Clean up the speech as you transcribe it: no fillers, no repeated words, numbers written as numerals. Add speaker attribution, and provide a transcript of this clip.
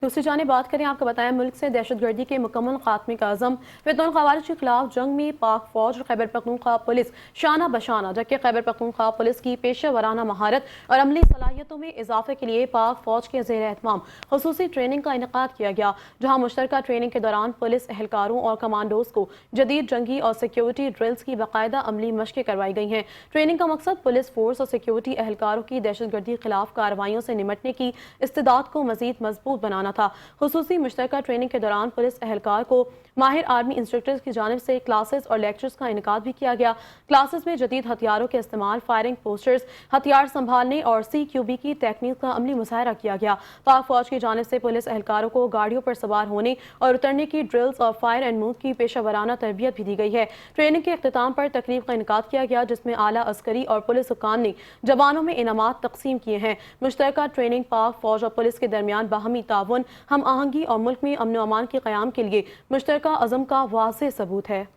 Speaker 1: दूसरी जानिब बात करें, आपको बताएं मुल्क से दहशत गर्दी के मुकम्मल खात्मे का अज़म फितून ख़वारिज के खिलाफ जंग में पाक फौज और खैबर पख्तूनख्वा पुलिस शाना बशाना, जबकि खैबर पख्तूनख्वा पुलिस की पेशा वराना महारत और अमली सलाहियतों में इजाफे के लिए पाक फौज के ज़ेर एहतमाम खुसूसी ट्रेनिंग का इनेकाद किया गया, जहाँ मुश्तरका ट्रेनिंग के दौरान पुलिस एहलकारों और कमांडोज को जदीद जंगी और सिक्योरिटी ड्रिल्स की बाकायदा अमली मशक़ें करवाई गई हैं। ट्रेनिंग का मकसद पुलिस फोर्स और सिक्योरिटी एहलकारों की दहशत गर्दी के खिलाफ कार्रवाइयों से निमटने की इस्तिदाद को मजीद मजबूत बनाना था। खुसूसी मुश्तरका ट्रेनिंग के दौरान पुलिस एहलकार को माहिर आर्मी इंस्ट्रक्टर्स की जानिब से क्लासेस और लेक्चर्स का इनेकाद भी किया गया। क्लासेस में जदीद हथियारों के इस्तेमाल, फायरिंग पोस्टर्स, हथियार संभालने और CQB की टेक्निक का अमली मुजाहरा किया गया। पाक फौज की जानिब से पुलिस एहलकारों को गाड़ियों पर सवार होने और उतरने की ड्रिल्स और फायर एंड मूव की पेशा वराना तरबियत भी दी गई है। ट्रेनिंग के अख्तिताम पर तकरीब का इनेकाद किया गया, जिसमें आला अस्करी और पुलिस हुक्काम ने जवानों में इनामात तकसीम किए हैं। मुश्तरका ट्रेनिंग पाक फौज और पुलिस के दरमियान बाहमी ताउन, हम आहंगी और मुल्क में अमन व अमान के क़याम के लिए मुश्तरका अज़म का वाज़ेह सबूत है।